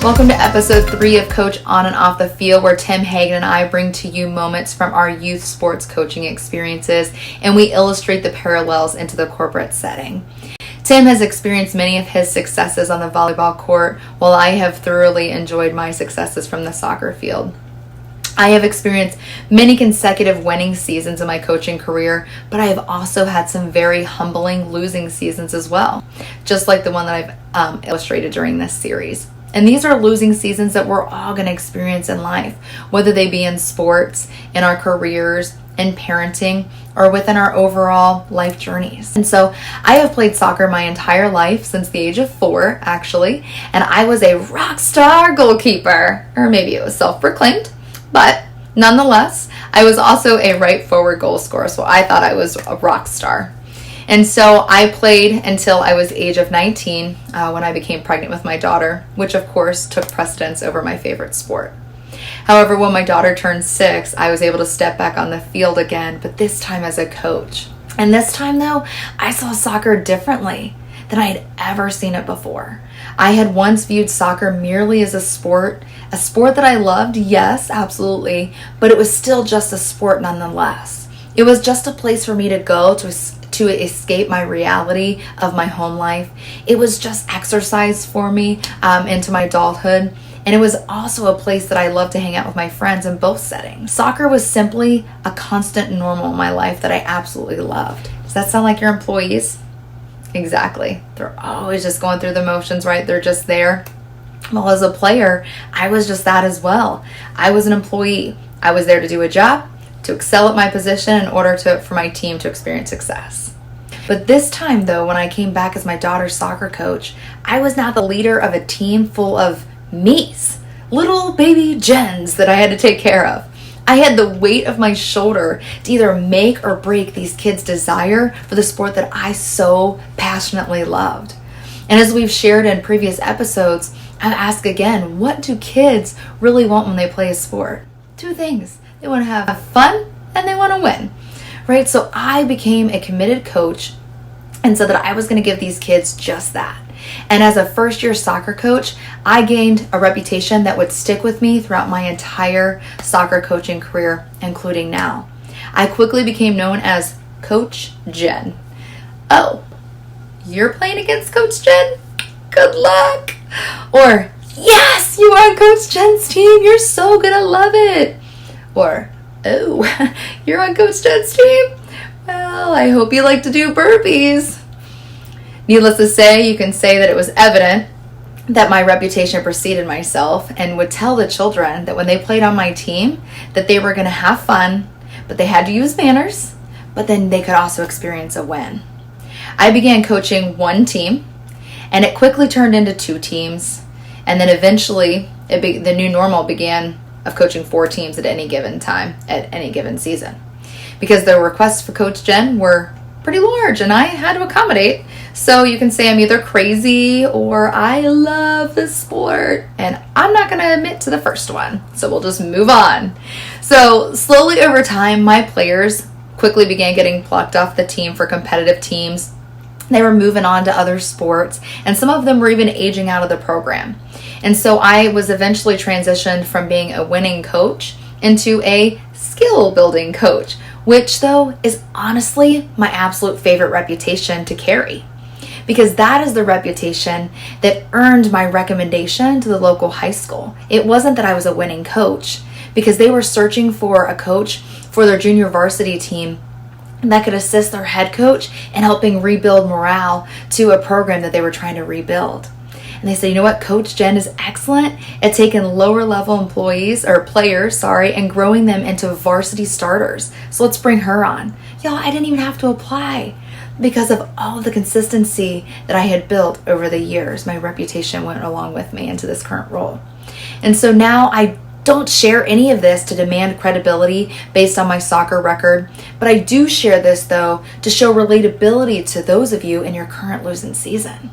Welcome to episode 3 of Coach On and Off the Field, where Tim Hagen and I bring to you moments from our youth sports coaching experiences, and we illustrate the parallels into the corporate setting. Tim has experienced many of his successes on the volleyball court, while I have thoroughly enjoyed my successes from the soccer field. I have experienced many consecutive winning seasons in my coaching career, but I have also had some very humbling losing seasons as well, just like the one that I've illustrated during this series. And these are losing seasons that we're all going to experience in life, whether they be in sports, in our careers, in parenting, or within our overall life journeys. And so I have played soccer my entire life, since the age of 4, actually, and I was a rock star goalkeeper, or maybe it was self-proclaimed, but nonetheless, I was also a right forward goal scorer, so I thought I was a rock star. And so I played until I was age of 19 when I became pregnant with my daughter, which of course took precedence over my favorite sport. However, when my daughter turned 6, I was able to step back on the field again, but this time as a coach. And this time though, I saw soccer differently than I had ever seen it before. I had once viewed soccer merely as a sport that I loved, yes, absolutely, but it was still just a sport nonetheless. It was just a place for me to go to escape my reality of my home life. It was just exercise for me into my adulthood. And it was also a place that I loved to hang out with my friends in both settings. Soccer was simply a constant normal in my life that I absolutely loved. Does that sound like your employees? Exactly. They're always just going through the motions, right? They're just there. Well, as a player, I was just that as well. I was an employee. I was there to do a job, to excel at my position in order for my team to experience success. But this time though, when I came back as my daughter's soccer coach, I was now the leader of a team full of me's, little baby Jens that I had to take care of. I had the weight of my shoulder to either make or break these kids' desire for the sport that I so passionately loved. And as we've shared in previous episodes, I ask again, what do kids really want when they play a sport? 2 things. They want to have fun and they want to win, right? So I became a committed coach and said that I was going to give these kids just that. And as a first-year soccer coach, I gained a reputation that would stick with me throughout my entire soccer coaching career, including now. I quickly became known as Coach Jen. Oh, you're playing against Coach Jen? Good luck. Or, yes, you are on Coach Jen's team. You're so going to love it. Or, oh, you're on Coach Jen's team? Well, I hope you like to do burpees. Needless to say, you can say that it was evident that my reputation preceded myself, and would tell the children that when they played on my team, that they were going to have fun, but they had to use manners, but then they could also experience a win. I began coaching 1 team, and it quickly turned into 2 teams, and then eventually the new normal began of coaching 4 teams at any given time, at any given season. Because the requests for Coach Jen were pretty large and I had to accommodate. So you can say I'm either crazy or I love the sport, and I'm not going to admit to the first one. So we'll just move on. So slowly over time, my players quickly began getting plucked off the team for competitive teams. They were moving on to other sports, and some of them were even aging out of the program. And so I was eventually transitioned from being a winning coach into a skill building coach, which though is honestly my absolute favorite reputation to carry, because that is the reputation that earned my recommendation to the local high school. It wasn't that I was a winning coach, because they were searching for a coach for their junior varsity team that could assist their head coach in helping rebuild morale to a program that they were trying to rebuild. And they said, you know what, Coach Jen is excellent at taking lower level players, and growing them into varsity starters. So let's bring her on. Y'all, I didn't even have to apply because of all of the consistency that I had built over the years. My reputation went along with me into this current role. And so now I don't share any of this to demand credibility based on my soccer record, but I do share this though to show relatability to those of you in your current losing season.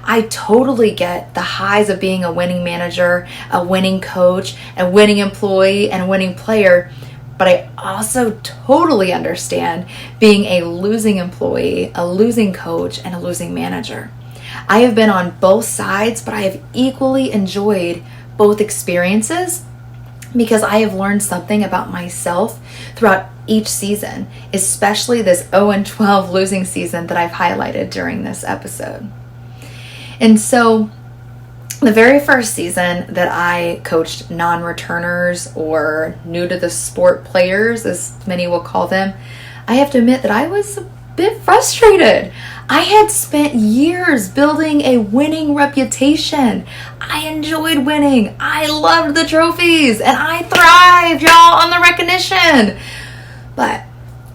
I totally get the highs of being a winning manager, a winning coach, a winning employee, and a winning player, but I also totally understand being a losing employee, a losing coach, and a losing manager. I have been on both sides, but I have equally enjoyed both experiences because I have learned something about myself throughout each season, especially this 0-12 losing season that I've highlighted during this episode. And so the very first season that I coached non-returners or new to the sport players, as many will call them, I have to admit that I was a bit frustrated. I had spent years building a winning reputation. I enjoyed winning. I loved the trophies and I thrived, y'all, on the recognition. But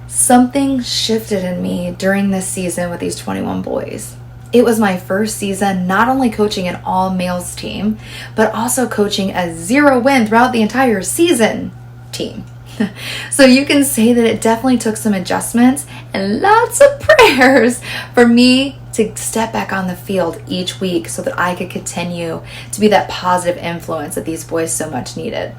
something shifted in me during this season with these 21 boys. It was my first season not only coaching an all-males team, but also coaching a 0-win throughout the entire season team. So you can say that it definitely took some adjustments and lots of prayers for me to step back on the field each week so that I could continue to be that positive influence that these boys so much needed.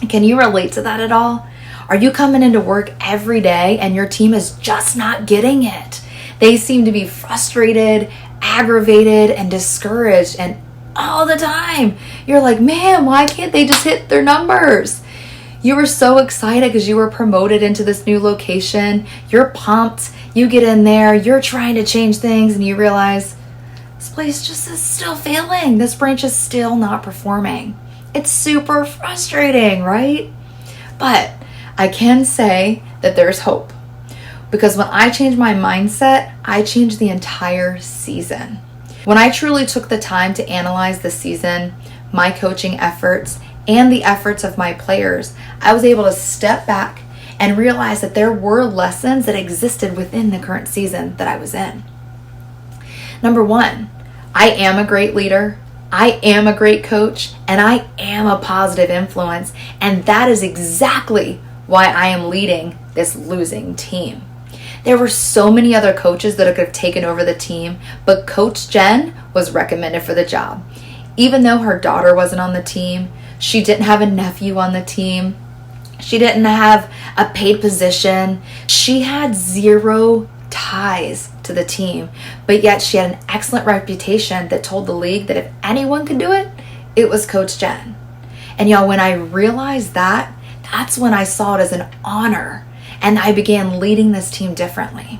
Can you relate to that at all? Are you coming into work every day and your team is just not getting it? They seem to be frustrated, aggravated, and discouraged, and all the time you're like, man, why can't they just hit their numbers? You were so excited because you were promoted into this new location. You're pumped. You get in there. You're trying to change things and you realize this place just is still failing. This branch is still not performing. It's super frustrating, right? But I can say that there's hope because when I changed my mindset, I changed the entire season. When I truly took the time to analyze the season, my coaching efforts, and the efforts of my players, I was able to step back and realize that there were lessons that existed within the current season that I was in. Number one, I am a great leader, I am a great coach, and I am a positive influence, and that is exactly why I am leading this losing team. There were so many other coaches that could have taken over the team, but Coach Jen was recommended for the job. Even though her daughter wasn't on the team, she didn't have a nephew on the team. She didn't have a paid position. She had zero ties to the team, but yet she had an excellent reputation that told the league that if anyone could do it, it was Coach Jen. And y'all, when I realized that, that's when I saw it as an honor and I began leading this team differently.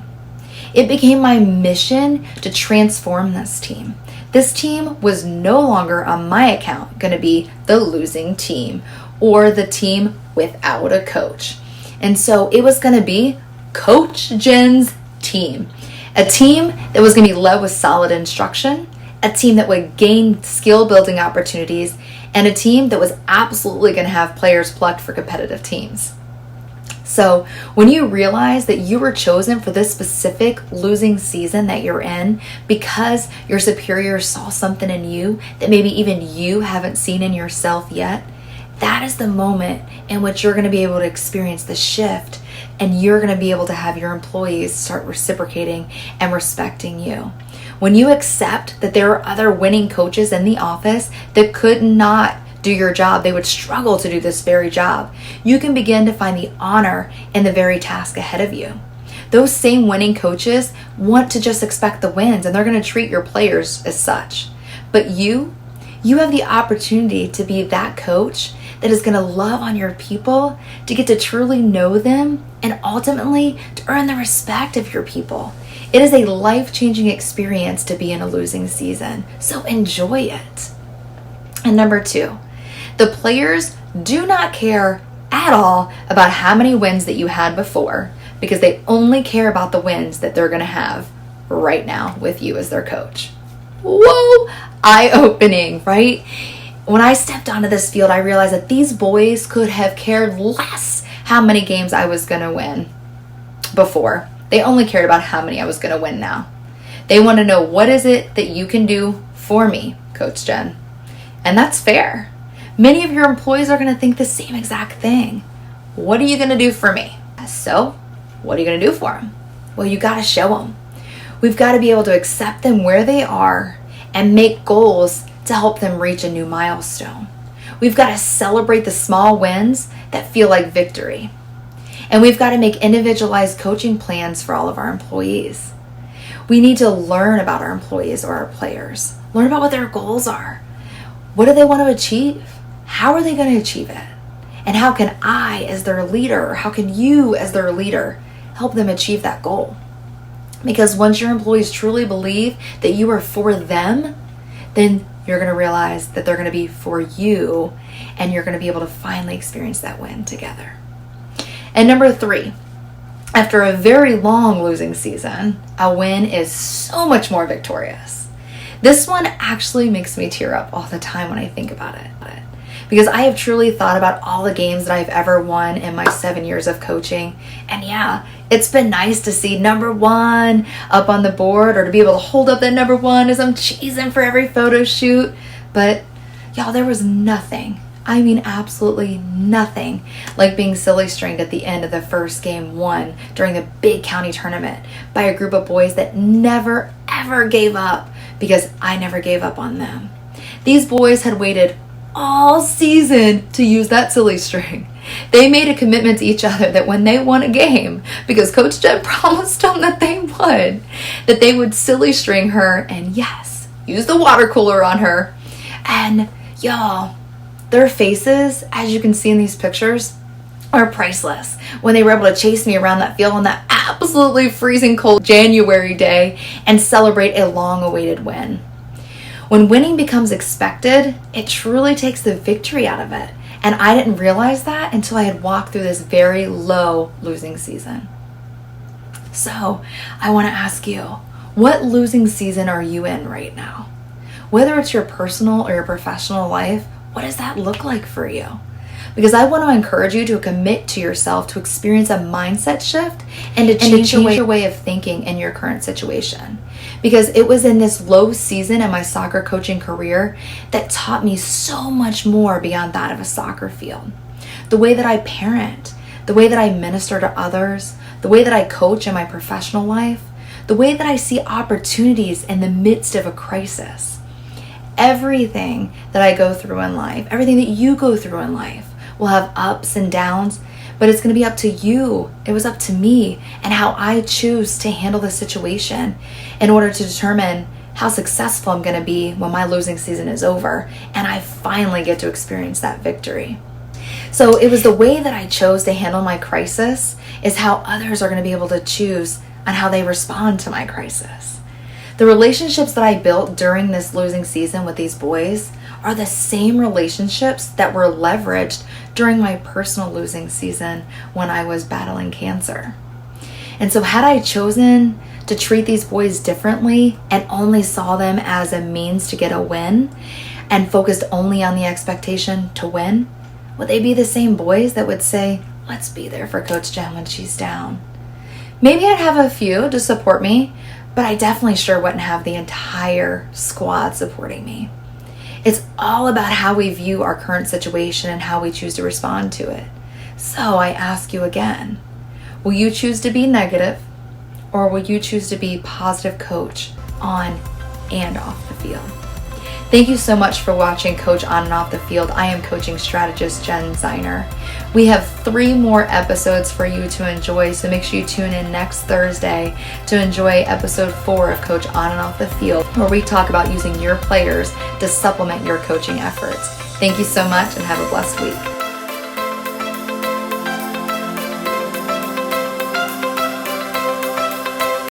It became my mission to transform this team. This team was no longer on my account going to be the losing team or the team without a coach. And so it was going to be Coach Jen's team. A team that was going to be led with solid instruction, a team that would gain skill building opportunities, and a team that was absolutely going to have players plucked for competitive teams. So when you realize that you were chosen for this specific losing season that you're in because your superior saw something in you that maybe even you haven't seen in yourself yet, that is the moment in which you're going to be able to experience the shift and you're going to be able to have your employees start reciprocating and respecting you. When you accept that there are other winning coaches in the office that could not do your job, they would struggle to do this very job, you can begin to find the honor in the very task ahead of you. Those same winning coaches want to just expect the wins and they're going to treat your players as such. But you have the opportunity to be that coach that is going to love on your people, to get to truly know them, and ultimately to earn the respect of your people. It is a life-changing experience to be in a losing season, so enjoy it. And number two, the players do not care at all about how many wins that you had before because they only care about the wins that they're going to have right now with you as their coach. Whoa, eye-opening, right? When I stepped onto this field, I realized that these boys could have cared less how many games I was going to win before. They only cared about how many I was going to win now. They want to know, what is it that you can do for me, Coach Jen? And that's fair. Many of your employees are going to think the same exact thing. What are you going to do for me? So, what are you going to do for them? Well, you got to show them. We've got to be able to accept them where they are and make goals to help them reach a new milestone. We've got to celebrate the small wins that feel like victory. And we've got to make individualized coaching plans for all of our employees. We need to learn about our employees or our players. Learn about what their goals are. What do they want to achieve? How are they going to achieve it? And how can I, as their leader, or how can you, as their leader, help them achieve that goal? Because once your employees truly believe that you are for them, then you're going to realize that they're going to be for you, and you're going to be able to finally experience that win together. And number 3, after a very long losing season, a win is so much more victorious. This one actually makes me tear up all the time when I think about it. Because I have truly thought about all the games that I've ever won in my 7 years of coaching. And yeah, it's been nice to see number 1 up on the board, or to be able to hold up that number 1 as I'm cheesing for every photo shoot. But y'all, there was nothing, I mean absolutely nothing, like being silly stringed at the end of the first game won during the big county tournament by a group of boys that never ever gave up, because I never gave up on them. These boys had waited all season to use that silly string. They made a commitment to each other that when they won a game, because Coach Jen promised them that they would, that they would silly string her and yes, use the water cooler on her. And y'all, their faces, as you can see in these pictures, are priceless when they were able to chase me around that field on that absolutely freezing cold January day and celebrate a long-awaited win. When winning becomes expected, it truly takes the victory out of it. And I didn't realize that until I had walked through this very low losing season. So I want to ask you, what losing season are you in right now? Whether it's your personal or your professional life, what does that look like for you? Because I want to encourage you to commit to yourself to experience a mindset shift and to change your way of thinking in your current situation. Because it was in this low season in my soccer coaching career that taught me so much more beyond that of a soccer field. The way that I parent, the way that I minister to others, the way that I coach in my professional life, the way that I see opportunities in the midst of a crisis. Everything that I go through in life, everything that you go through in life will have ups and downs, but it's going to be up to you. It was up to me and how I choose to handle the situation in order to determine how successful I'm going to be when my losing season is over and I finally get to experience that victory. So it was the way that I chose to handle my crisis is how others are going to be able to choose on how they respond to my crisis. The relationships that I built during this losing season with these boys are the same relationships that were leveraged during my personal losing season when I was battling cancer. And so had I chosen to treat these boys differently and only saw them as a means to get a win and focused only on the expectation to win, would they be the same boys that would say, let's be there for Coach Jen when she's down? Maybe I'd have a few to support me, but I definitely sure wouldn't have the entire squad supporting me. It's all about how we view our current situation and how we choose to respond to it. So I ask you again, will you choose to be negative, or will you choose to be positive coach on and off the field? Thank you so much for watching Coach On and Off the Field. I am coaching strategist Jen Ziner. We have 3 more episodes for you to enjoy, so make sure you tune in next Thursday to enjoy episode 4 of Coach On and Off the Field, where we talk about using your players to supplement your coaching efforts. Thank you so much and have a blessed week.